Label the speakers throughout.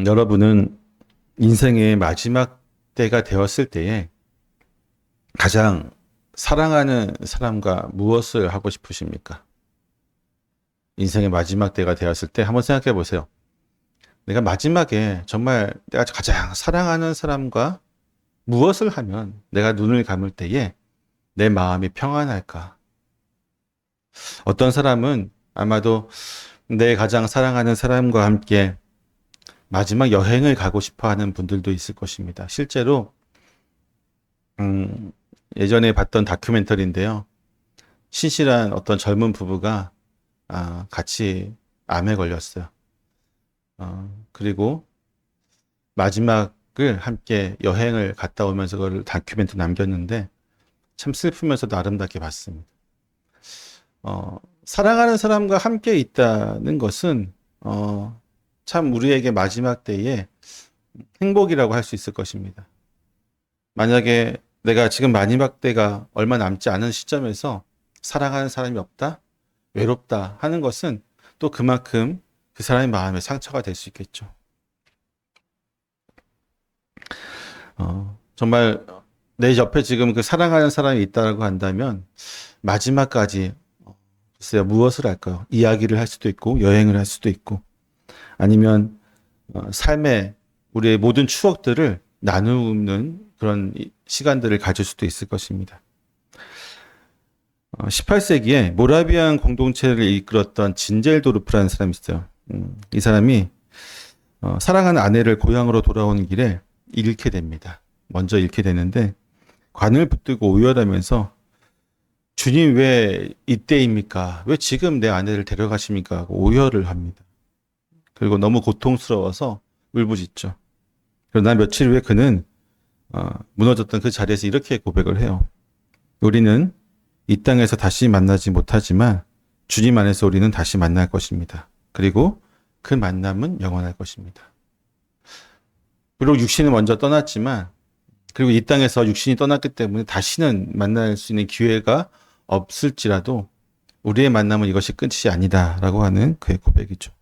Speaker 1: 여러분은 인생의 마지막 때가 되었을 때에 가장 사랑하는 사람과 무엇을 하고 싶으십니까? 인생의 마지막 때가 되었을 때 한번 생각해 보세요. 내가 마지막에 정말 내가 가장 사랑하는 사람과 무엇을 하면 내가 눈을 감을 때에 내 마음이 평안할까? 어떤 사람은 아마도 내 가장 사랑하는 사람과 함께 마지막 여행을 가고 싶어 하는 분들도 있을 것입니다. 실제로, 음, 예전에 봤던 다큐멘터리인데요. 신실한 어떤 젊은 부부가 같이 암에 걸렸어요. 그리고 마지막을 함께 여행을 갔다 오면서 그걸 다큐멘터리 남겼는데 참 슬프면서도 아름답게 봤습니다. 사랑하는 사람과 함께 있다는 것은 참 우리에게 마지막 때에 행복이라고 할 수 있을 것입니다. 만약에 내가 지금 마지막 때가 얼마 남지 않은 시점에서 사랑하는 사람이 없다, 외롭다 하는 것은 또 그만큼 그 사람의 마음에 상처가 될 수 있겠죠. 정말 내 옆에 지금 그 사랑하는 사람이 있다고 한다면 마지막까지 글쎄요, 무엇을 할까요? 이야기를 할 수도 있고 여행을 할 수도 있고 아니면 삶의 우리의 모든 추억들을 나누는 그런 시간들을 가질 수도 있을 것입니다. 18세기에 모라비안 공동체를 이끌었던 진젤도르프라는 사람이 있어요. 이 사람이 사랑하는 아내를 고향으로 돌아오는 길에 잃게 됩니다. 먼저 잃게 되는데 관을 붙들고 오열하면서 주님 왜 이때입니까? 왜 지금 내 아내를 데려가십니까? 하고 오열을 합니다. 그리고 너무 고통스러워서 울부짖죠. 그러나 며칠 후에 그는 무너졌던 그 자리에서 이렇게 고백을 해요. 우리는 이 땅에서 다시 만나지 못하지만 주님 안에서 우리는 다시 만날 것입니다. 그리고 그 만남은 영원할 것입니다. 비록 육신은 먼저 떠났지만 그리고 이 땅에서 육신이 떠났기 때문에 다시는 만날 수 있는 기회가 없을지라도 우리의 만남은 이것이 끝이 아니다라고 하는 그의 고백이죠.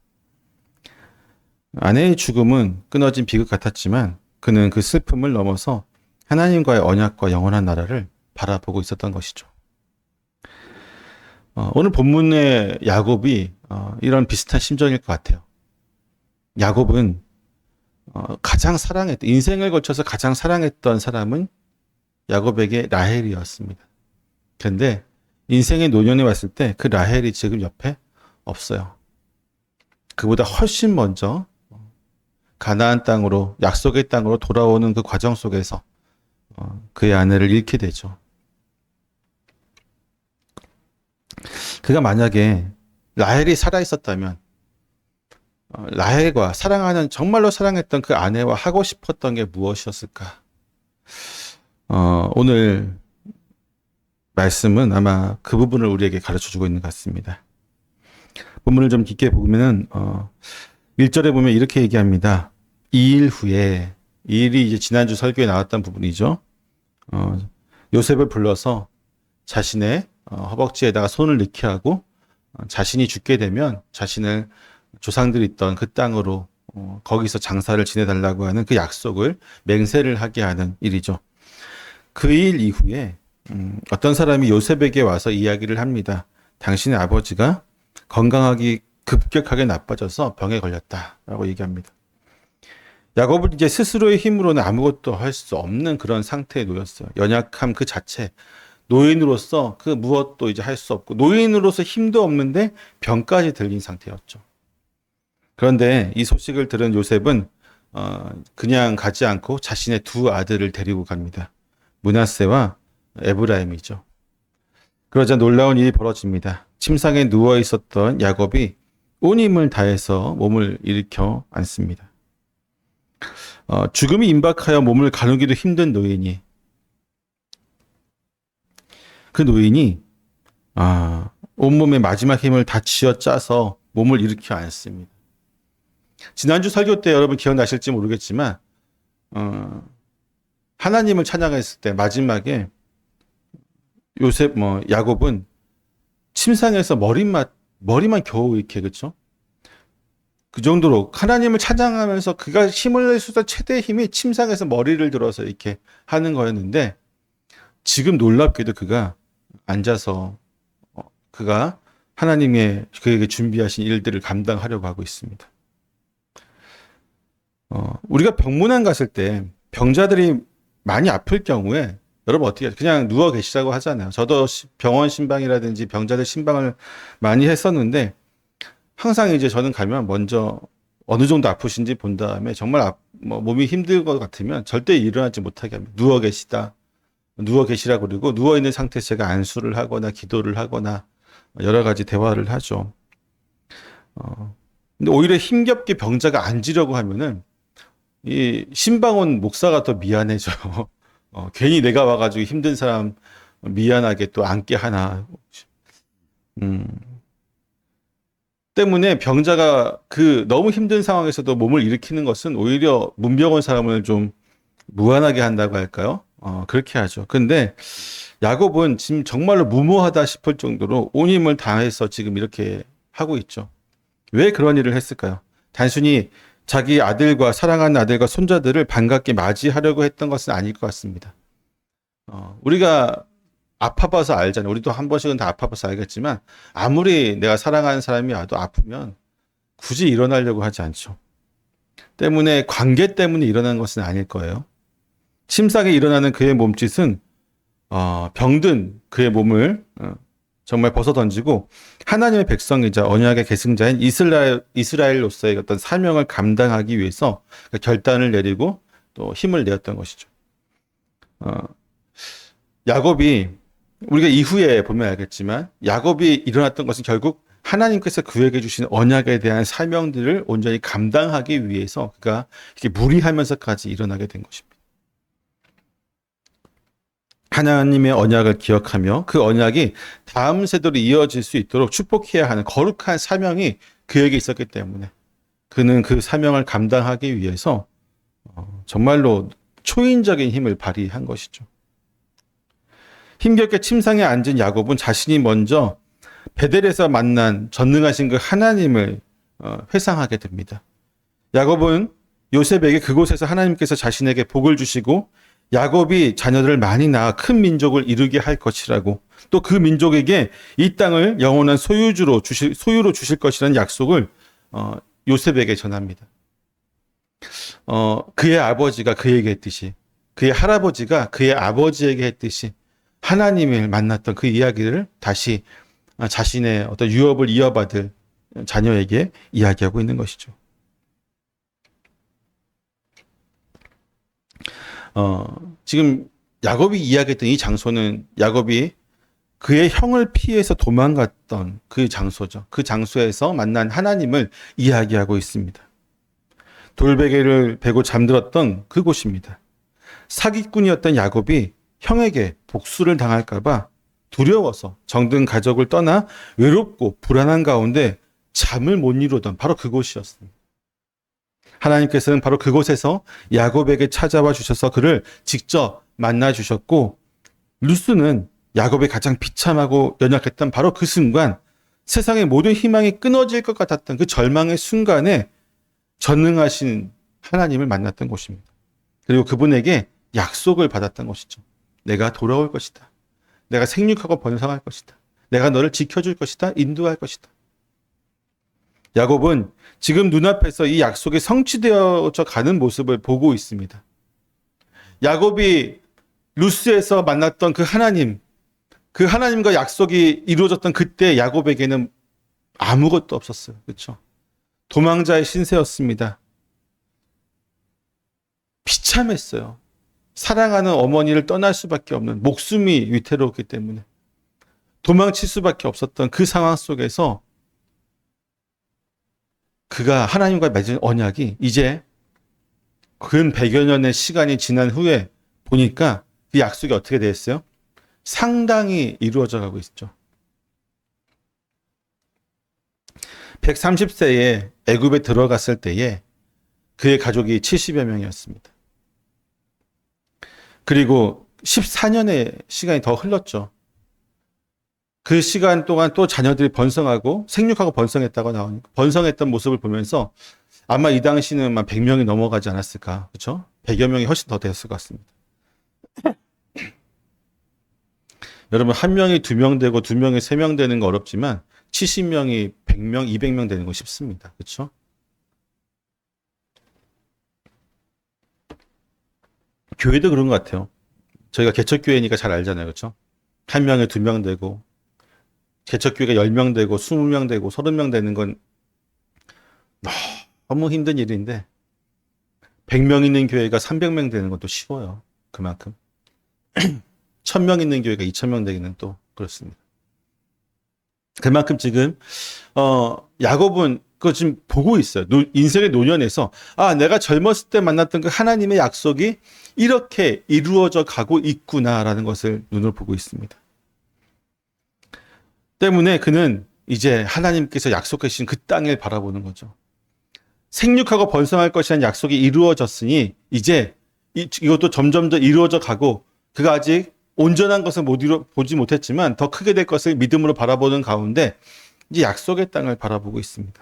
Speaker 1: 아내의 죽음은 끊어진 비극 같았지만 그는 그 슬픔을 넘어서 하나님과의 언약과 영원한 나라를 바라보고 있었던 것이죠. 오늘 본문의 야곱이 이런 비슷한 심정일 것 같아요. 야곱은 가장 사랑했던 인생을 거쳐서 가장 사랑했던 사람은 야곱에게 라헬이었습니다. 그런데 인생의 노년에 왔을 때 그 라헬이 지금 옆에 없어요. 그보다 훨씬 먼저 가나안 땅으로 약속의 땅으로 돌아오는 그 과정 속에서 그의 아내를 잃게 되죠. 그가 만약에 라헬이 살아 있었다면 라헬과 사랑하는 정말로 사랑했던 그 아내와 하고 싶었던 게 무엇이었을까? 오늘 말씀은 아마 그 부분을 우리에게 가르쳐 주고 있는 것 같습니다. 본문을 좀 깊게 보면은 1절에 보면 이렇게 얘기합니다. 2일 후에, 이 일이 이제 지난주 설교에 나왔던 부분이죠. 요셉을 불러서 자신의 허벅지에다가 손을 넣게 하고 자신이 죽게 되면 자신을 조상들이 있던 그 땅으로 거기서 장사를 지내달라고 하는 그 약속을 맹세를 하게 하는 일이죠. 그 일 이후에 어떤 사람이 요셉에게 와서 이야기를 합니다. 당신의 아버지가 건강하기 급격하게 나빠져서 병에 걸렸다라고 얘기합니다. 야곱은 이제 스스로의 힘으로는 아무것도 할 수 없는 그런 상태에 놓였어요. 연약함 그 자체, 노인으로서 그 무엇도 이제 할 수 없고 노인으로서 힘도 없는데 병까지 들린 상태였죠. 그런데 이 소식을 들은 요셉은 그냥 가지 않고 자신의 두 아들을 데리고 갑니다. 므낫세와 에브라임이죠. 그러자 놀라운 일이 벌어집니다. 침상에 누워 있었던 야곱이 온 힘을 다해서 몸을 일으켜 앉습니다. 죽음이 임박하여 몸을 가누기도 힘든 노인이 그 노인이 온몸의 마지막 힘을 다 쥐어짜서 몸을 일으켜 앉습니다. 지난주 설교 때 여러분 기억나실지 모르겠지만 하나님을 찬양했을 때 마지막에 야곱은 침상에서 머리만 겨우 이렇게 그렇죠? 그 정도로 하나님을 찬양하면서 그가 힘을 낼 수 있던 최대의 힘이 침상에서 머리를 들어서 이렇게 하는 거였는데 지금 놀랍게도 그가 앉아서 그가 하나님의 그에게 준비하신 일들을 감당하려고 하고 있습니다. 우리가 병문안 갔을 때 병자들이 많이 아플 경우에 여러분 어떻게 해요? 그냥 누워 계시라고 하잖아요. 저도 병원 신방이라든지 병자들 신방을 많이 했었는데 항상 이제 저는 가면 먼저 어느 정도 아프신지 본 다음에 정말 몸이 힘들 것 같으면 절대 일어나지 못하게 합니다. 누워 계시라고 그러고 누워 있는 상태에서 제가 안수를 하거나 기도를 하거나 여러 가지 대화를 하죠. 근데 오히려 힘겹게 병자가 앉으려고 하면은 이 신방원 목사가 더 미안해져요. 괜히 내가 와가지고 힘든 사람 미안하게 또 앉게 하나. 때문에 병자가 그 너무 힘든 상황에서도 몸을 일으키는 것은 오히려 문병원 사람을 좀 무안하게 한다고 할까요? 그렇게 하죠. 근데 야곱은 지금 정말로 무모하다 싶을 정도로 온 힘을 다해서 지금 이렇게 하고 있죠. 왜 그런 일을 했을까요? 단순히 자기 아들과 사랑하는 아들과 손자들을 반갑게 맞이하려고 했던 것은 아닐 것 같습니다. 우리가 아파봐서 알잖아요. 우리도 한 번씩은 다 아파봐서 알겠지만 아무리 내가 사랑하는 사람이 와도 아프면 굳이 일어나려고 하지 않죠. 때문에 관계 때문에 일어나는 것은 아닐 거예요. 침상에 일어나는 그의 몸짓은 병든 그의 몸을 정말 벗어던지고 하나님의 백성이자 언약의 계승자인 이스라엘로서의 어떤 사명을 감당하기 위해서 결단을 내리고 또 힘을 내었던 것이죠. 야곱이 우리가 이후에 보면 알겠지만 야곱이 일어났던 것은 결국 하나님께서 그에게 주신 언약에 대한 사명들을 온전히 감당하기 위해서 그가 이렇게 무리하면서까지 일어나게 된 것입니다. 하나님의 언약을 기억하며 그 언약이 다음 세대로 이어질 수 있도록 축복해야 하는 거룩한 사명이 그에게 있었기 때문에 그는 그 사명을 감당하기 위해서 정말로 초인적인 힘을 발휘한 것이죠. 힘겹게 침상에 앉은 야곱은 자신이 먼저 베델에서 만난 전능하신 그 하나님을 회상하게 됩니다. 야곱은 요셉에게 그곳에서 하나님께서 자신에게 복을 주시고 야곱이 자녀들을 많이 낳아 큰 민족을 이루게 할 것이라고 또 그 민족에게 이 땅을 영원한 소유로 주실 것이라는 약속을 요셉에게 전합니다. 그의 아버지가 그에게 했듯이 그의 할아버지가 그의 아버지에게 했듯이 하나님을 만났던 그 이야기를 다시 자신의 어떤 유업을 이어받을 자녀에게 이야기하고 있는 것이죠. 지금 야곱이 이야기했던 이 장소는 야곱이 그의 형을 피해서 도망갔던 그 장소죠. 그 장소에서 만난 하나님을 이야기하고 있습니다. 돌베개를 베고 잠들었던 그곳입니다. 사기꾼이었던 야곱이 형에게 복수를 당할까봐 두려워서 정든 가족을 떠나 외롭고 불안한 가운데 잠을 못 이루던 바로 그곳이었습니다. 하나님께서는 바로 그곳에서 야곱에게 찾아와 주셔서 그를 직접 만나 주셨고 루스는 야곱이 가장 비참하고 연약했던 바로 그 순간 세상의 모든 희망이 끊어질 것 같았던 그 절망의 순간에 전능하신 하나님을 만났던 곳입니다. 그리고 그분에게 약속을 받았던 것이죠. 내가 돌아올 것이다. 내가 생육하고 번성할 것이다. 내가 너를 지켜줄 것이다. 인도할 것이다. 야곱은 지금 눈앞에서 이 약속이 성취되어져 가는 모습을 보고 있습니다. 야곱이 루스에서 만났던 그 하나님과 약속이 이루어졌던 그때 야곱에게는 아무것도 없었어요. 그렇죠? 도망자의 신세였습니다. 비참했어요. 사랑하는 어머니를 떠날 수밖에 없는 목숨이 위태로웠기 때문에 도망칠 수밖에 없었던 그 상황 속에서 그가 하나님과 맺은 언약이 이제 근 100여 년의 시간이 지난 후에 보니까 그 약속이 어떻게 되었어요? 상당히 이루어져 가고 있죠. 130세에 애굽에 들어갔을 때에 그의 가족이 70여 명이었습니다. 그리고 14년의 시간이 더 흘렀죠. 그 시간 동안 또 자녀들이 번성하고 생육하고 번성했다고 나오니까 번성했던 모습을 보면서 아마 이 당시는 만 100명이 넘어가지 않았을까. 그렇죠? 100여 명이 훨씬 더 됐을 것 같습니다. 여러분, 한 명이 2명 되고 2명이 3명 되는 거 어렵지만 70명이 100명, 200명 되는 거 쉽습니다. 그렇죠? 교회도 그런 것 같아요. 저희가 개척교회니까 잘 알잖아요. 그렇죠? 한 명에 2명 되고 개척교회가 10명 되고 20명 되고 30명 되는 건 너무 힘든 일인데 100명 있는 교회가 300명 되는 것도 쉬워요. 그만큼. 1000명 있는 교회가 2000명 되기는 또 그렇습니다. 그만큼 지금 야곱은 그거 지금 보고 있어요. 인생의 노년에서 내가 젊었을 때 만났던 그 하나님의 약속이 이렇게 이루어져 가고 있구나라는 것을 눈으로 보고 있습니다. 때문에 그는 이제 하나님께서 약속해 주신 그 땅을 바라보는 거죠. 생육하고 번성할 것이라는 약속이 이루어졌으니 이제 이것도 점점 더 이루어져 가고 그가 아직 온전한 것을 보지 못했지만 더 크게 될 것을 믿음으로 바라보는 가운데 이제 약속의 땅을 바라보고 있습니다.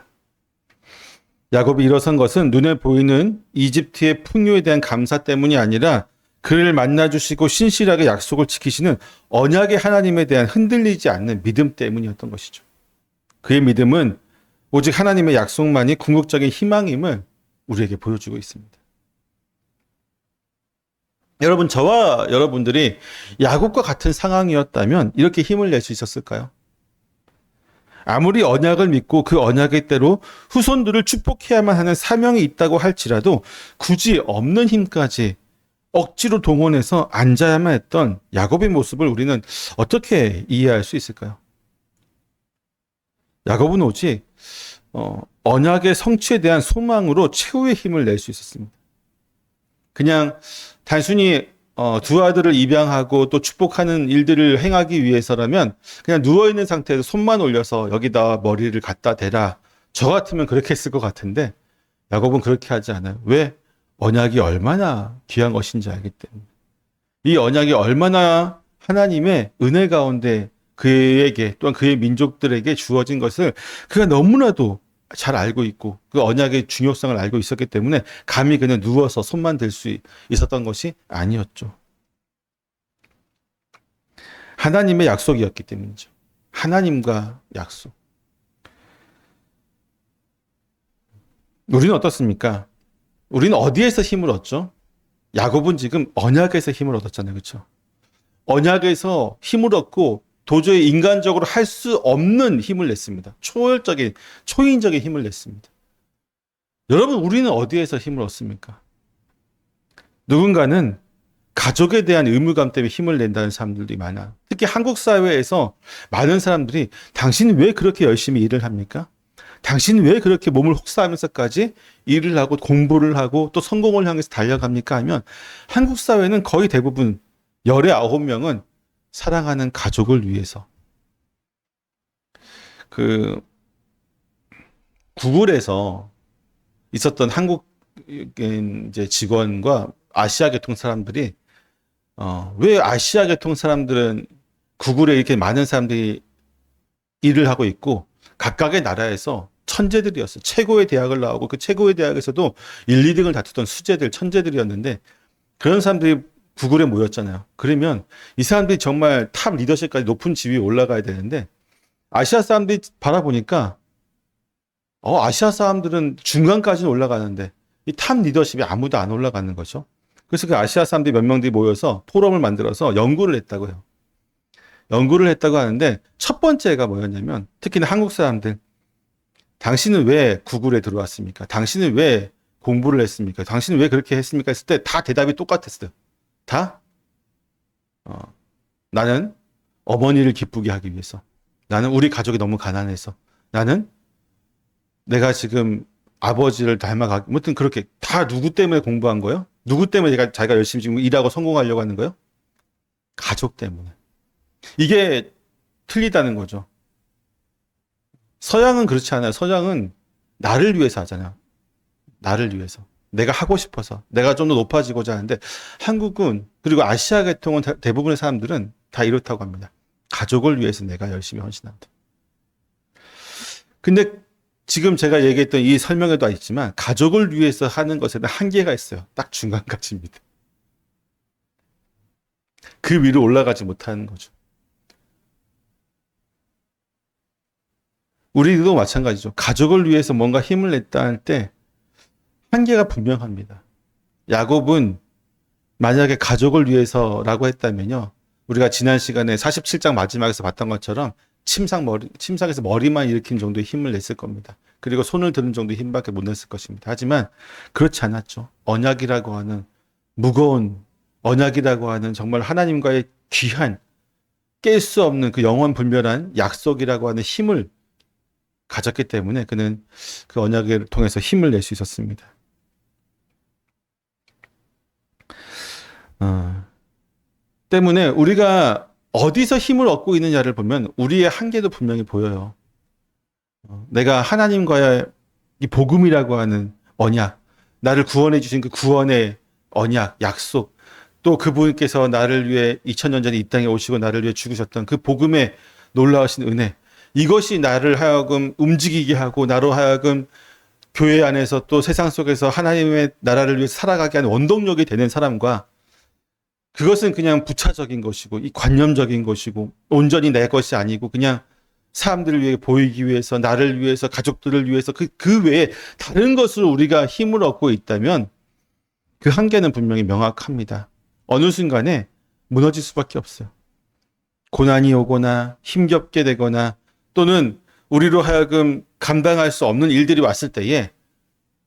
Speaker 1: 야곱이 일어선 것은 눈에 보이는 이집트의 풍요에 대한 감사 때문이 아니라 그를 만나주시고 신실하게 약속을 지키시는 언약의 하나님에 대한 흔들리지 않는 믿음 때문이었던 것이죠. 그의 믿음은 오직 하나님의 약속만이 궁극적인 희망임을 우리에게 보여주고 있습니다. 여러분, 저와 여러분들이 야곱과 같은 상황이었다면 이렇게 힘을 낼 수 있었을까요? 아무리 언약을 믿고 그 언약의 대로 후손들을 축복해야만 하는 사명이 있다고 할지라도 굳이 없는 힘까지 억지로 동원해서 앉아야만 했던 야곱의 모습을 우리는 어떻게 이해할 수 있을까요? 야곱은 오직 언약의 성취에 대한 소망으로 최후의 힘을 낼 수 있었습니다. 그냥 단순히 두 아들을 입양하고 또 축복하는 일들을 행하기 위해서라면 그냥 누워있는 상태에서 손만 올려서 여기다 머리를 갖다 대라. 저 같으면 그렇게 했을 것 같은데 야곱은 그렇게 하지 않아요. 왜? 언약이 얼마나 귀한 것인지 알기 때문에. 이 언약이 얼마나 하나님의 은혜 가운데 그에게 또한 그의 민족들에게 주어진 것을 그가 너무나도 잘 알고 있고 그 언약의 중요성을 알고 있었기 때문에 감히 그는 누워서 손만 들 수 있었던 것이 아니었죠. 하나님의 약속이었기 때문이죠. 하나님과 약속. 우리는 어떻습니까? 우리는 어디에서 힘을 얻죠? 야곱은 지금 언약에서 힘을 얻었잖아요. 그렇죠? 언약에서 힘을 얻고 도저히 인간적으로 할 수 없는 힘을 냈습니다. 초월적인, 초인적인 힘을 냈습니다. 여러분, 우리는 어디에서 힘을 얻습니까? 누군가는 가족에 대한 의무감 때문에 힘을 낸다는 사람들이 많아요. 특히 한국 사회에서 많은 사람들이 당신은 왜 그렇게 열심히 일을 합니까? 당신은 왜 그렇게 몸을 혹사하면서까지 일을 하고 공부를 하고 또 성공을 향해서 달려갑니까? 하면 한국 사회는 거의 대부분 열의 9명은 사랑하는 가족을 위해서. 그 구글에서 있었던 한국 이제 직원과 아시아 계통 사람들이 왜 아시아 계통 사람들은 구글에 이렇게 많은 사람들이 일을 하고 있고 각각의 나라에서 천재들이었어요. 최고의 대학을 나오고 그 최고의 대학에서도 1, 2등을 다투던 수재들, 천재들이었는데 그런 사람들이 구글에 모였잖아요. 그러면 이 사람들이 정말 탑 리더십까지 높은 지위에 올라가야 되는데 아시아 사람들이 바라보니까 아시아 사람들은 중간까지는 올라가는데 이 탑 리더십이 아무도 안 올라가는 거죠. 그래서 그 아시아 사람들이 몇 명들이 모여서 포럼을 만들어서 연구를 했다고 해요. 연구를 했다고 하는데 첫 번째가 뭐였냐면 특히나 한국 사람들 당신은 왜 구글에 들어왔습니까? 당신은 왜 공부를 했습니까? 당신은 왜 그렇게 했습니까? 했을 때 다 대답이 똑같았어요. 다 나는 어머니를 기쁘게 하기 위해서. 나는 우리 가족이 너무 가난해서. 나는 내가 지금 아버지를 닮아가기. 아무튼 그렇게 다 누구 때문에 공부한 거예요? 누구 때문에 자기가 열심히 지금 일하고 성공하려고 하는 거예요? 가족 때문에. 이게 틀리다는 거죠. 서양은 그렇지 않아요. 서양은 나를 위해서 하잖아요. 나를 위해서. 내가 하고 싶어서. 내가 좀 더 높아지고자 하는데 한국은 그리고 아시아 계통은 대부분의 사람들은 다 이렇다고 합니다. 가족을 위해서 내가 열심히 헌신한다. 근데 지금 제가 얘기했던 이 설명에도 있지만 가족을 위해서 하는 것에는 한계가 있어요. 딱 중간까지입니다. 그 위로 올라가지 못하는 거죠. 우리도 마찬가지죠. 가족을 위해서 뭔가 힘을 냈다 할 때 한계가 분명합니다. 야곱은 만약에 가족을 위해서라고 했다면요. 우리가 지난 시간에 47장 마지막에서 봤던 것처럼 침상에서 머리만 일으킨 정도의 힘을 냈을 겁니다. 그리고 손을 드는 정도의 힘밖에 못 냈을 것입니다. 하지만 그렇지 않았죠. 언약이라고 하는 무거운 언약이라고 하는 정말 하나님과의 귀한 깰 수 없는 그 영원불멸한 약속이라고 하는 힘을 가졌기 때문에 그는 그 언약을 통해서 힘을 낼 수 있었습니다. 때문에 우리가 어디서 힘을 얻고 있느냐를 보면 우리의 한계도 분명히 보여요. 내가 하나님과의 이 복음이라고 하는 언약, 나를 구원해 주신 그 구원의 언약, 약속, 또 그분께서 나를 위해 2000년 전에 이 땅에 오시고 나를 위해 죽으셨던 그 복음의 놀라우신 은혜, 이것이 나를 하여금 움직이게 하고 나로 하여금 교회 안에서 또 세상 속에서 하나님의 나라를 위해 살아가게 하는 원동력이 되는 사람과, 그것은 그냥 부차적인 것이고 이 관념적인 것이고 온전히 내 것이 아니고 그냥 사람들을 위해 보이기 위해서, 나를 위해서, 가족들을 위해서 그 외에 다른 것으로 우리가 힘을 얻고 있다면 그 한계는 분명히 명확합니다. 어느 순간에 무너질 수밖에 없어요. 고난이 오거나 힘겹게 되거나 또는 우리로 하여금 감당할 수 없는 일들이 왔을 때에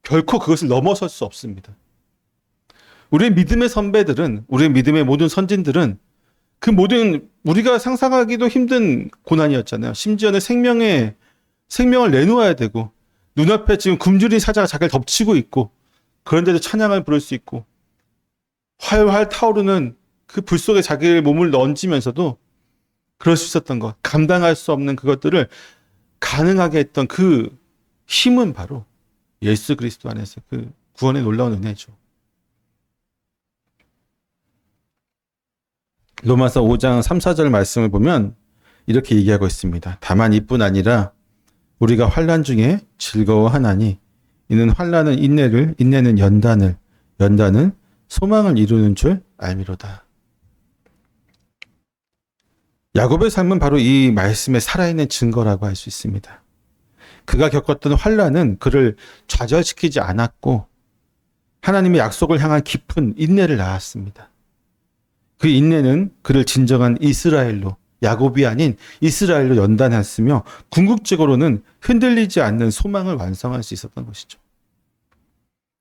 Speaker 1: 결코 그것을 넘어설 수 없습니다. 우리의 믿음의 선배들은, 우리의 믿음의 모든 선진들은 그 모든 우리가 상상하기도 힘든 고난이었잖아요. 심지어는 생명을 내놓아야 되고 눈앞에 지금 굶주린 사자가 자기를 덮치고 있고 그런데도 찬양을 부를 수 있고 활활 타오르는 그 불 속에 자기의 몸을 얹으면서도 그럴 수 있었던 것, 감당할 수 없는 그것들을 가능하게 했던 그 힘은 바로 예수 그리스도 안에서 그 구원의 놀라운 은혜죠. 로마서 5장 3, 4절 말씀을 보면 이렇게 얘기하고 있습니다. 다만 이뿐 아니라 우리가 환난 중에 즐거워하나니 이는 환난은 인내를, 인내는 연단을, 연단은 소망을 이루는 줄 알미로다. 야곱의 삶은 바로 이 말씀에 살아있는 증거라고 할 수 있습니다. 그가 겪었던 환난은 그를 좌절시키지 않았고 하나님의 약속을 향한 깊은 인내를 낳았습니다. 그 인내는 그를 진정한 이스라엘로, 야곱이 아닌 이스라엘로 연단했으며 궁극적으로는 흔들리지 않는 소망을 완성할 수 있었던 것이죠.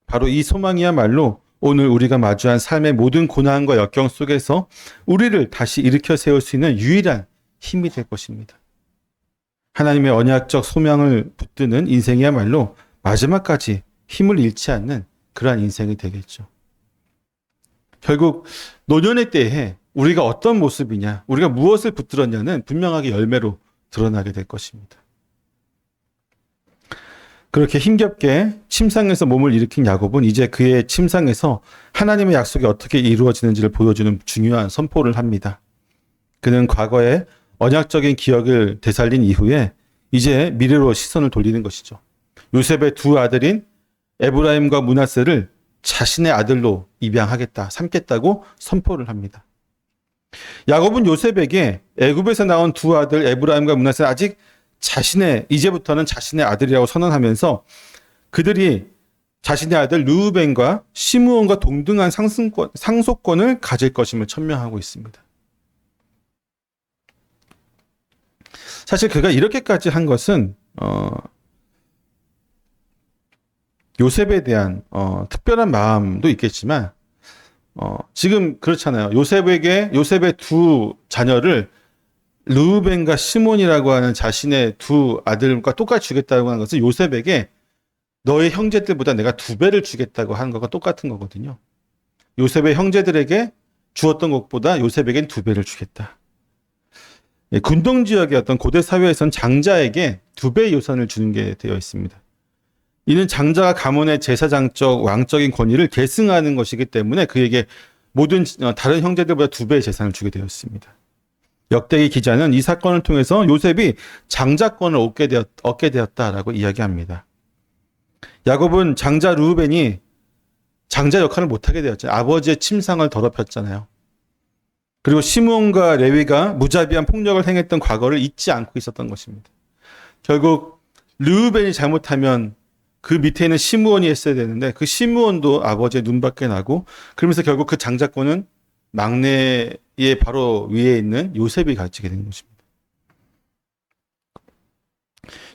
Speaker 1: 바로 이 소망이야말로 오늘 우리가 마주한 삶의 모든 고난과 역경 속에서 우리를 다시 일으켜 세울 수 있는 유일한 힘이 될 것입니다. 하나님의 언약적 소망을 붙드는 인생이야말로 마지막까지 힘을 잃지 않는 그러한 인생이 되겠죠. 결국 노년의 때에 우리가 어떤 모습이냐, 우리가 무엇을 붙들었냐는 분명하게 열매로 드러나게 될 것입니다. 그렇게 힘겹게 침상에서 몸을 일으킨 야곱은 이제 그의 침상에서 하나님의 약속이 어떻게 이루어지는지를 보여주는 중요한 선포를 합니다. 그는 과거의 언약적인 기억을 되살린 이후에 이제 미래로 시선을 돌리는 것이죠. 요셉의 두 아들인 에브라임과 므낫세를 자신의 아들로 입양하겠다, 삼겠다고 선포를 합니다. 야곱은 요셉에게 애굽에서 나온 두 아들 에브라임과 므낫세는 아직 이제부터는 자신의 아들이라고 선언하면서 그들이 자신의 아들 르우벤과 시므온과 동등한 상속권을 가질 것임을 천명하고 있습니다. 사실 그가 이렇게까지 한 것은 요셉에 대한 특별한 마음도 있겠지만 지금 그렇잖아요. 요셉의 두 자녀를 르우벤과 시몬이라고 하는 자신의 두 아들과 똑같이 주겠다고 하는 것은 요셉에게 너의 형제들보다 내가 2배를 주겠다고 하는 것과 똑같은 거거든요. 요셉의 형제들에게 주었던 것보다 요셉에겐 2배를 주겠다. 군동 지역의 어떤 고대 사회에선 장자에게 2배의 유산을 주는 게 되어 있습니다. 이는 장자가 가문의 제사장적 왕적인 권위를 계승하는 것이기 때문에 그에게 모든 다른 형제들보다 2배의 재산을 주게 되었습니다. 역대기 기자는 이 사건을 통해서 요셉이 장자권을 얻게 되었다라고 이야기합니다. 야곱은 장자 르우벤이 장자 역할을 못하게 되었잖아요. 아버지의 침상을 더럽혔잖아요. 그리고 시므온과 레위가 무자비한 폭력을 행했던 과거를 잊지 않고 있었던 것입니다. 결국 르우벤이 잘못하면 그 밑에 있는 시므온이 했어야 되는데 그 시므온도 아버지의 눈밖에 나고, 그러면서 결국 그 장자권은 막내의 바로 위에 있는 요셉이 가지게 된 것입니다.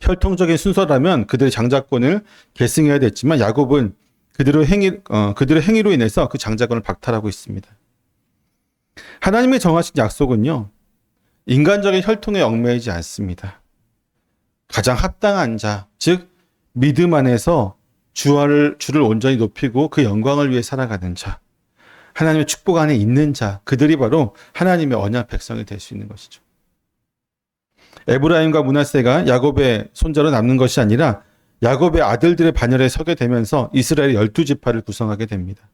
Speaker 1: 혈통적인 순서라면 그들의 장자권을 계승해야 됐지만 야곱은 그들의 행위로 인해서 그 장자권을 박탈하고 있습니다. 하나님이 정하신 약속은요, 인간적인 혈통에 얽매이지 않습니다. 가장 합당한 자, 즉 믿음 안에서 주를 온전히 높이고 그 영광을 위해 살아가는 자, 하나님의 축복 안에 있는 자, 그들이 바로 하나님의 언약 백성이 될 수 있는 것이죠. 에브라임과 므낫세가 야곱의 손자로 남는 것이 아니라 야곱의 아들들의 반열에 서게 되면서 이스라엘의 12지파를 구성하게 됩니다.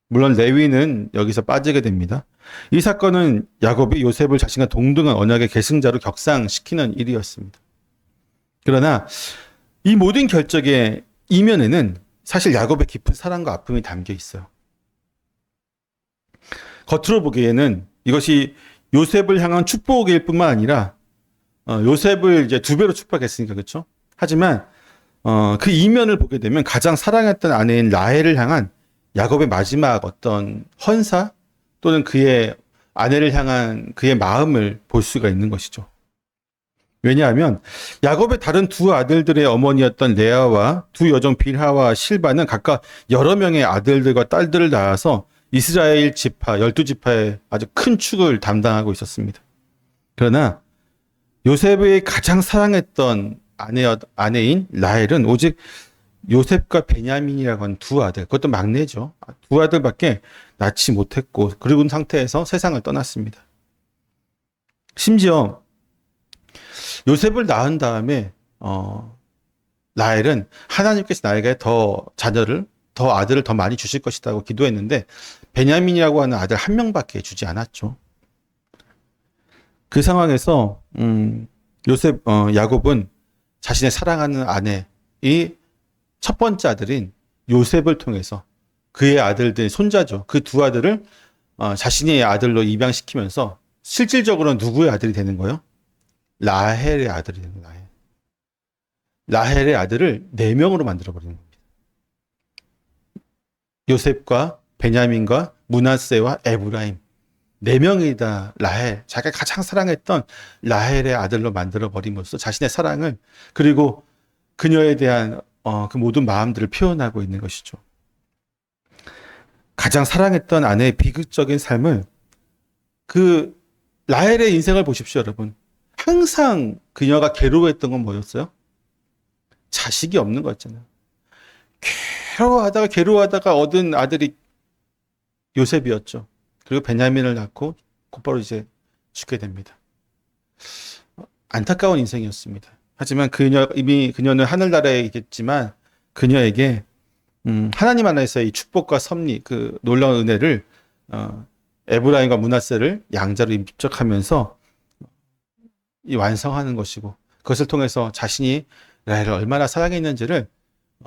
Speaker 1: 물론 레위는 여기서 빠지게 됩니다. 이 사건은 야곱이 요셉을 자신과 동등한 언약의 계승자로 격상시키는 일이었습니다. 그러나 이 모든 결정의 이면에는 사실 야곱의 깊은 사랑과 아픔이 담겨 있어요. 겉으로 보기에는 이것이 요셉을 향한 축복일 뿐만 아니라 요셉을 이제 2배로 축복했으니까, 그렇죠? 하지만 그 이면을 보게 되면 가장 사랑했던 아내인 라헬을 향한 야곱의 마지막 어떤 헌사 또는 그의 아내를 향한 그의 마음을 볼 수가 있는 것이죠. 왜냐하면 야곱의 다른 2 아들들의 어머니였던 레아와 2 여종 빌하와 실바는 각각 여러 명의 아들들과 딸들을 낳아서 이스라엘 지파 12지파의 아주 큰 축을 담당하고 있었습니다. 그러나 요셉의 가장 사랑했던 아내인 라헬은 오직 요셉과 베냐민이라고 하는 2 아들, 그것도 막내죠. 2 아들밖에 낳지 못했고, 그런 상태에서 세상을 떠났습니다. 심지어 요셉을 낳은 다음에 라헬은 하나님께서 나에게 더 아들을 더 많이 주실 것이라고 기도했는데 베냐민이라고 하는 아들 1명밖에 주지 않았죠. 그 상황에서 야곱은 자신의 사랑하는 아내의 첫 번째 아들인 요셉을 통해서 그의 아들들, 손자죠. 그 2 아들을 자신의 아들로 입양시키면서 실질적으로는 누구의 아들이 되는 거예요? 라헬의 아들이 되는 거예요. 라헬의 아들을 4명으로 만들어버리는 겁니다. 요셉과 베냐민과 므낫세와 에브라임, 4명이 다 라헬, 자기가 가장 사랑했던 라헬의 아들로 만들어버림으로써 자신의 사랑을, 그리고 그녀에 대한 그 모든 마음들을 표현하고 있는 것이죠. 가장 사랑했던 아내의 비극적인 삶을, 그 라헬의 인생을 보십시오, 여러분. 항상 그녀가 괴로워했던 건 뭐였어요? 자식이 없는 거였잖아요. 괴로워하다가 얻은 아들이 요셉이었죠. 그리고 베냐민을 낳고 곧바로 이제 죽게 됩니다. 안타까운 인생이었습니다. 하지만 그녀는 하늘나라에 있겠지만 그녀에게 하나님 안에서의 이 축복과 섭리, 그 놀라운 은혜를 에브라임과 므낫세를 양자로 입적하면서 완성하는 것이고, 그것을 통해서 자신이 라헬을 얼마나 사랑했는지를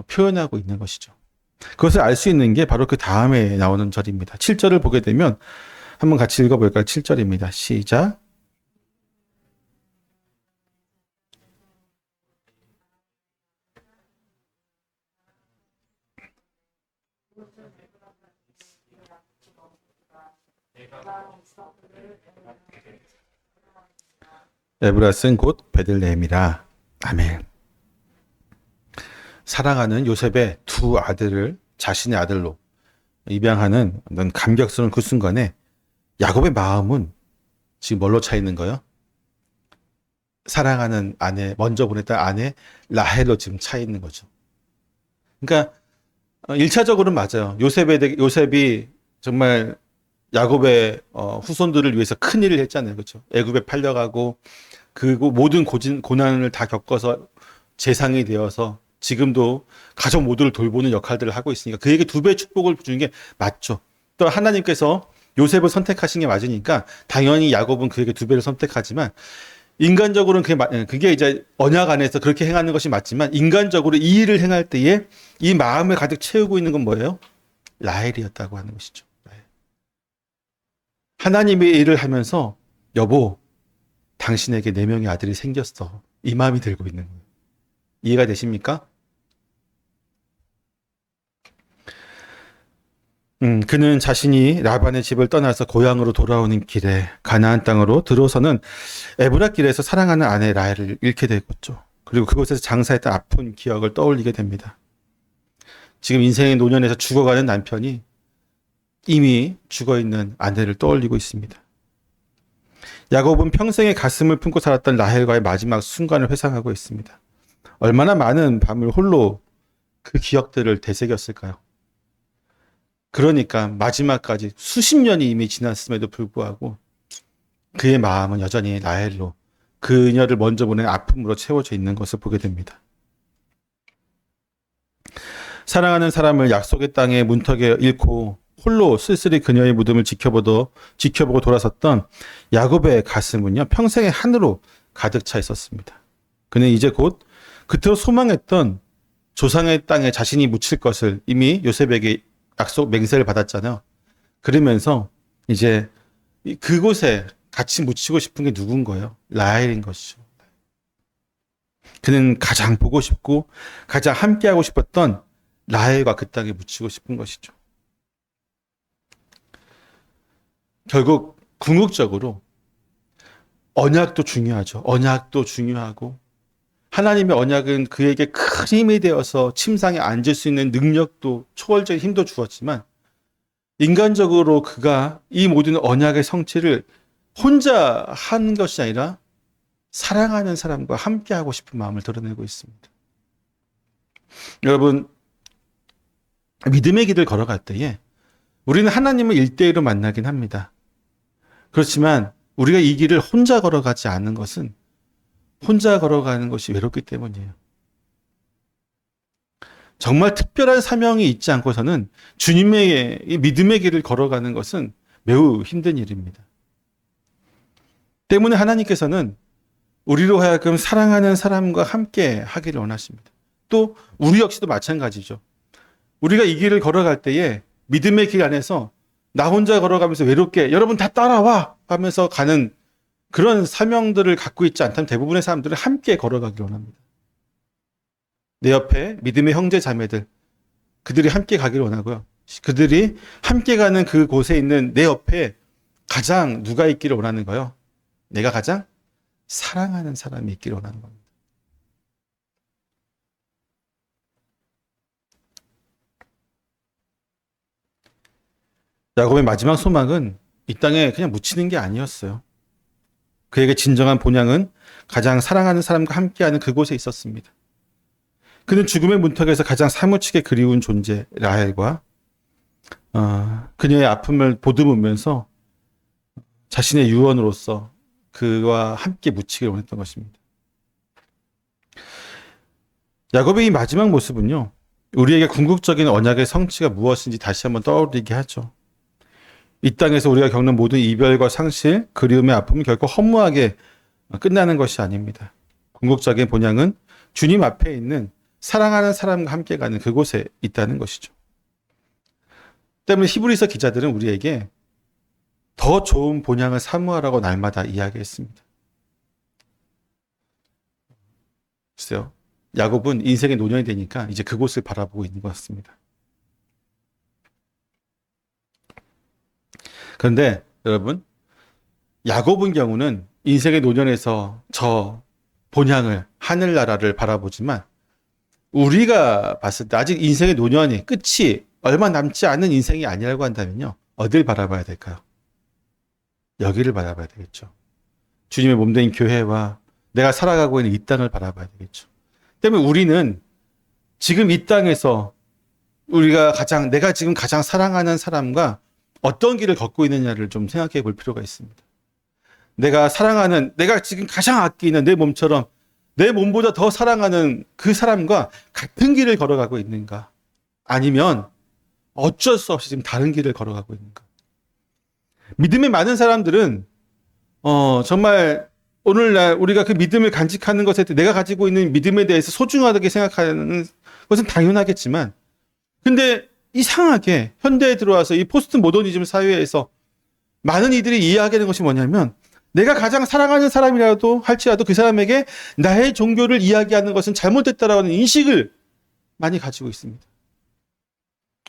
Speaker 1: 표현하고 있는 것이죠. 그것을 알 수 있는 게 바로 그 다음에 나오는 절입니다. 7절을 보게 되면 한번 같이 읽어볼까요? 7절입니다. 시작. 에브라스는 곧 베들레헴이라. 아멘. 사랑하는 요셉의 2 아들을 자신의 아들로 입양하는 감격스러운 그 순간에 야곱의 마음은 지금 뭘로 차 있는 거예요? 사랑하는 아내, 먼저 보냈던 아내 라헬로 지금 차 있는 거죠. 그러니까 1차적으로는 맞아요. 요셉이 정말 야곱의 후손들을 위해서 큰 일을 했잖아요. 그렇죠? 애굽에 팔려가고 그 모든 고난을 다 겪어서 재상이 되어서 지금도 가족 모두를 돌보는 역할들을 하고 있으니까 그에게 2배의 축복을 주는 게 맞죠. 또 하나님께서 요셉을 선택하신 게 맞으니까 당연히 야곱은 그에게 두 배를 선택하지만 인간적으로는 그게 이제 언약 안에서 그렇게 행하는 것이 맞지만 인간적으로 이 일을 행할 때에 이 마음을 가득 채우고 있는 건 뭐예요? 라헬이었다고 하는 것이죠. 하나님의 일을 하면서 여보, 당신에게 4명의 아들이 생겼어. 이 마음이 들고 있는 거예요. 이해가 되십니까? 그는 자신이 라반의 집을 떠나서 고향으로 돌아오는 길에 가나안 땅으로 들어서는 에브라 길에서 사랑하는 아내 라헬을 잃게 되었죠. 그리고 그곳에서 장사했던 아픈 기억을 떠올리게 됩니다. 지금 인생의 노년에서 죽어가는 남편이 이미 죽어있는 아내를 떠올리고 있습니다. 야곱은 평생의 가슴을 품고 살았던 라헬과의 마지막 순간을 회상하고 있습니다. 얼마나 많은 밤을 홀로 그 기억들을 되새겼을까요? 그러니까 마지막까지 수십 년이 이미 지났음에도 불구하고 그의 마음은 여전히 라헬로 그녀를 먼저 보낸 아픔으로 채워져 있는 것을 보게 됩니다. 사랑하는 사람을 약속의 땅의 문턱에 잃고 홀로 쓸쓸히 그녀의 무덤을 지켜보고 돌아섰던 야곱의 가슴은요, 평생의 한으로 가득 차 있었습니다. 그는 이제 곧 그토록 소망했던 조상의 땅에 자신이 묻힐 것을 이미 요셉에게 약속 맹세를 받았잖아요. 그러면서 이제 그곳에 같이 묻히고 싶은 게 누군 거예요? 라헬인 것이죠. 그는 가장 보고 싶고 가장 함께하고 싶었던 라헬과 그 땅에 묻히고 싶은 것이죠. 결국 궁극적으로 언약도 중요하죠. 언약도 중요하고 하나님의 언약은 그에게 큰 힘이 되어서 침상에 앉을 수 있는 능력도 초월적인 힘도 주었지만 인간적으로 그가 이 모든 언약의 성취를 혼자 한 것이 아니라 사랑하는 사람과 함께하고 싶은 마음을 드러내고 있습니다. 여러분, 믿음의 길을 걸어갈 때에 우리는 하나님을 1대1로 만나긴 합니다. 그렇지만 우리가 이 길을 혼자 걸어가지 않는 것은 혼자 걸어가는 것이 외롭기 때문이에요. 정말 특별한 사명이 있지 않고서는 주님의 이 믿음의 길을 걸어가는 것은 매우 힘든 일입니다. 때문에 하나님께서는 우리로 하여금 사랑하는 사람과 함께 하기를 원하십니다. 또 우리 역시도 마찬가지죠. 우리가 이 길을 걸어갈 때에 믿음의 길 안에서 나 혼자 걸어가면서 외롭게 여러분 다 따라와 하면서 가는 그런 사명들을 갖고 있지 않다면 대부분의 사람들은 함께 걸어가기를 원합니다. 내 옆에 믿음의 형제 자매들, 그들이 함께 가기를 원하고요. 그들이 함께 가는 그 곳에 있는 내 옆에 가장 누가 있기를 원하는 거예요? 내가 가장 사랑하는 사람이 있기를 원하는 겁니다. 야곱의 마지막 소망은 이 땅에 그냥 묻히는 게 아니었어요. 그에게 진정한 본향은 가장 사랑하는 사람과 함께하는 그곳에 있었습니다. 그는 죽음의 문턱에서 가장 사무치게 그리운 존재 라헬과 그녀의 아픔을 보듬으면서 자신의 유언으로서 그와 함께 묻히기를 원했던 것입니다. 야곱의 이 마지막 모습은요, 우리에게 궁극적인 언약의 성취가 무엇인지 다시 한번 떠오르게 하죠. 이 땅에서 우리가 겪는 모든 이별과 상실, 그리움의 아픔은 결코 허무하게 끝나는 것이 아닙니다. 궁극적인 본향은 주님 앞에 있는 사랑하는 사람과 함께 가는 그곳에 있다는 것이죠. 때문에 히브리서 기자들은 우리에게 더 좋은 본향을 사모하라고 날마다 이야기했습니다. 글쎄요, 야곱은 인생의 노년이 되니까 이제 그곳을 바라보고 있는 것 같습니다. 그런데 여러분, 야곱의 경우는 인생의 노년에서 저 본향을, 하늘나라를 바라보지만 우리가 봤을 때 아직 인생의 노년이 끝이 얼마 남지 않은 인생이 아니라고 한다면요, 어딜 바라봐야 될까요? 여기를 바라봐야 되겠죠. 주님의 몸된 교회와 내가 살아가고 있는 이 땅을 바라봐야 되겠죠. 때문에 우리는 지금 이 땅에서 내가 지금 가장 사랑하는 사람과 어떤 길을 걷고 있느냐를 좀 생각해 볼 필요가 있습니다. 내가 지금 가장 아끼는 내 몸처럼 내 몸보다 더 사랑하는 그 사람과 같은 길을 걸어가고 있는가? 아니면 어쩔 수 없이 지금 다른 길을 걸어가고 있는가? 믿음이 많은 사람들은 정말 오늘날 우리가 그 믿음을 간직하는 것에 대해 내가 가지고 있는 믿음에 대해서 소중하게 생각하는 것은 당연하겠지만, 근데 이상하게 현대에 들어와서 이 포스트 모더니즘 사회에서 많은 이들이 이야기하는 것이 뭐냐면, 내가 가장 사랑하는 사람이라도 할지라도 그 사람에게 나의 종교를 이야기하는 것은 잘못됐다라는 인식을 많이 가지고 있습니다.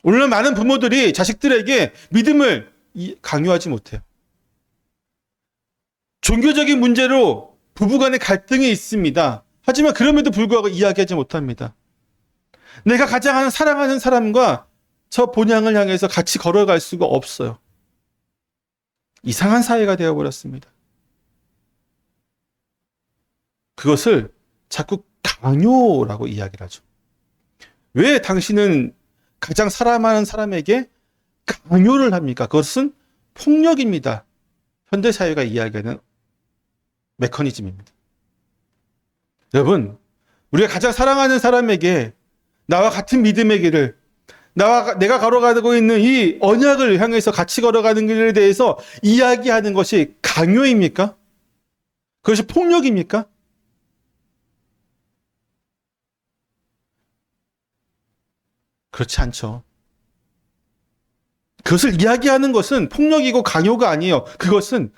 Speaker 1: 오늘날 많은 부모들이 자식들에게 믿음을 강요하지 못해요. 종교적인 문제로 부부간의 갈등이 있습니다. 하지만 그럼에도 불구하고 이야기하지 못합니다. 내가 가장 사랑하는 사람과 저 본향을 향해서 같이 걸어갈 수가 없어요. 이상한 사회가 되어버렸습니다. 그것을 자꾸 강요라고 이야기를 하죠. 왜 당신은 가장 사랑하는 사람에게 강요를 합니까? 그것은 폭력입니다. 현대사회가 이야기하는 메커니즘입니다. 여러분, 우리가 가장 사랑하는 사람에게 나와 같은 믿음의 길을, 내가 걸어가고 있는 이 언약을 향해서 같이 걸어가는 길에 대해서 이야기하는 것이 강요입니까? 그것이 폭력입니까? 그렇지 않죠. 그것을 이야기하는 것은 폭력이고 강요가 아니에요. 그것은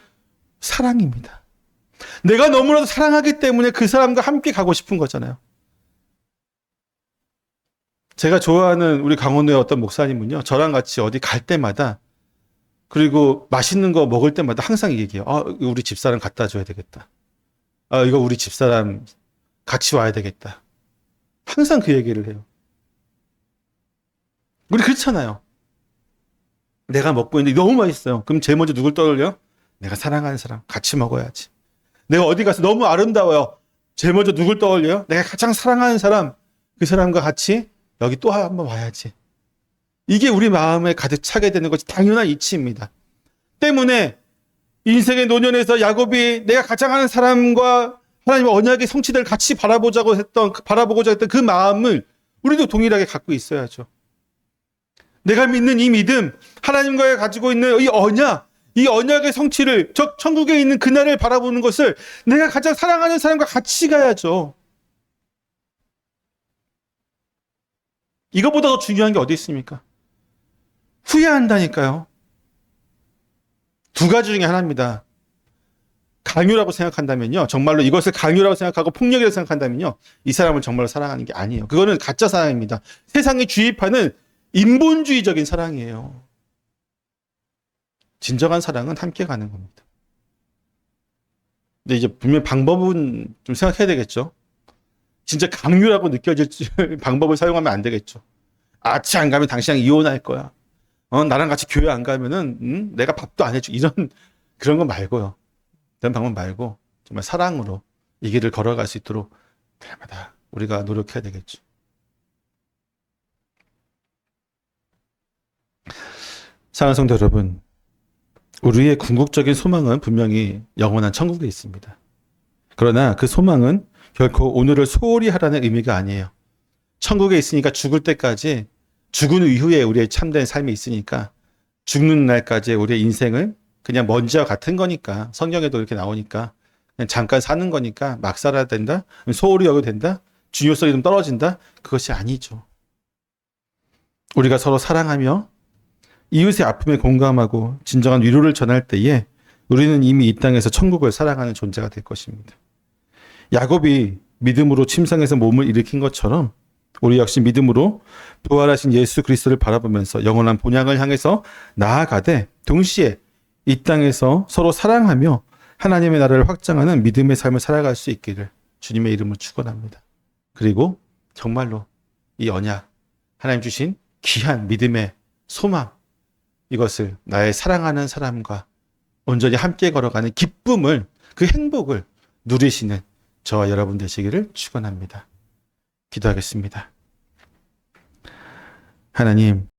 Speaker 1: 사랑입니다. 내가 너무나도 사랑하기 때문에 그 사람과 함께 가고 싶은 거잖아요. 제가 좋아하는 우리 강원도의 어떤 목사님은요, 저랑 같이 어디 갈 때마다, 그리고 맛있는 거 먹을 때마다 항상 얘기해요. 우리 집사람 갖다 줘야 되겠다. 이거 우리 집사람 같이 와야 되겠다. 항상 그 얘기를 해요. 우리 그렇잖아요. 내가 먹고 있는데 너무 맛있어요. 그럼 제일 먼저 누굴 떠올려? 내가 사랑하는 사람 같이 먹어야지. 내가 어디 가서 너무 아름다워요. 제일 먼저 누굴 떠올려요? 내가 가장 사랑하는 사람, 그 사람과 같이 여기 또 한번 와야지. 이게 우리 마음에 가득 차게 되는 것이 당연한 이치입니다. 때문에 인생의 노년에서 야곱이 내가 가장 하는 사람과 하나님의 언약의 성취를 같이 바라보고자 했던 그 마음을 우리도 동일하게 갖고 있어야죠. 내가 믿는 이 믿음, 하나님과 가지고 있는 이 언약의 성취를, 즉 천국에 있는 그날을 바라보는 것을 내가 가장 사랑하는 사람과 같이 가야죠. 이거보다 더 중요한 게 어디 있습니까? 후회한다니까요. 두 가지 중에 하나입니다. 강요라고 생각한다면요. 정말로 이것을 강요라고 생각하고 폭력이라고 생각한다면요. 이 사람을 정말로 사랑하는 게 아니에요. 그거는 가짜 사랑입니다. 세상에 주입하는 인본주의적인 사랑이에요. 진정한 사랑은 함께 가는 겁니다. 근데 이제 분명 방법은 좀 생각해야 되겠죠. 진짜 강요라고 느껴질 방법을 사용하면 안 되겠죠. 아치 안 가면 당신이랑 이혼할 거야. 나랑 같이 교회 안 가면은 내가 밥도 안 해줘. 그런 거 말고요. 그런 방법 말고 정말 사랑으로 이 길을 걸어갈 수 있도록 날마다 우리가 노력해야 되겠죠. 사랑하는 성도 여러분, 우리의 궁극적인 소망은 분명히 영원한 천국에 있습니다. 그러나 그 소망은 결코 오늘을 소홀히 하라는 의미가 아니에요. 천국에 있으니까 죽을 때까지, 죽은 이후에 우리의 참된 삶이 있으니까 죽는 날까지 우리의 인생을 그냥 먼지와 같은 거니까, 성경에도 이렇게 나오니까 그냥 잠깐 사는 거니까 막 살아야 된다? 소홀히 여겨도 된다? 중요성이 좀 떨어진다? 그것이 아니죠. 우리가 서로 사랑하며 이웃의 아픔에 공감하고 진정한 위로를 전할 때에 우리는 이미 이 땅에서 천국을 살아가는 존재가 될 것입니다. 야곱이 믿음으로 침상에서 몸을 일으킨 것처럼 우리 역시 믿음으로 부활하신 예수 그리스도를 바라보면서 영원한 본향을 향해서 나아가되 동시에 이 땅에서 서로 사랑하며 하나님의 나라를 확장하는 믿음의 삶을 살아갈 수 있기를 주님의 이름으로 축원합니다. 그리고 정말로 이 언약, 하나님 주신 귀한 믿음의 소망, 이것을 나의 사랑하는 사람과 온전히 함께 걸어가는 기쁨을, 그 행복을 누리시는 저와 여러분 되시기를 축원합니다. 기도하겠습니다. 하나님,